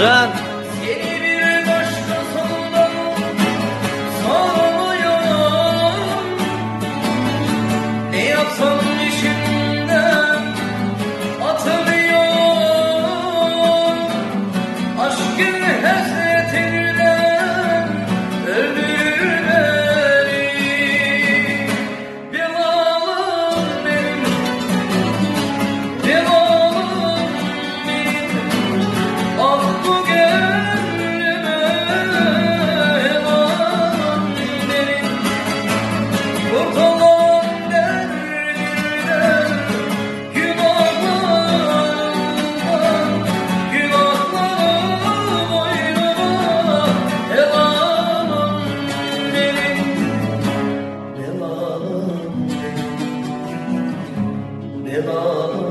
Can. Seni bir başkasından sanıyorum. Ne yapsam işimden atılıyor. Aşkın hasretinden öldürür beni. Belalım benim, belalım benim. Ah bu gönlüme hevan benim. Kurtulan derdinden, günahlarımdan, günahlarım boynuma hevan benim. Belalım benim, belalım.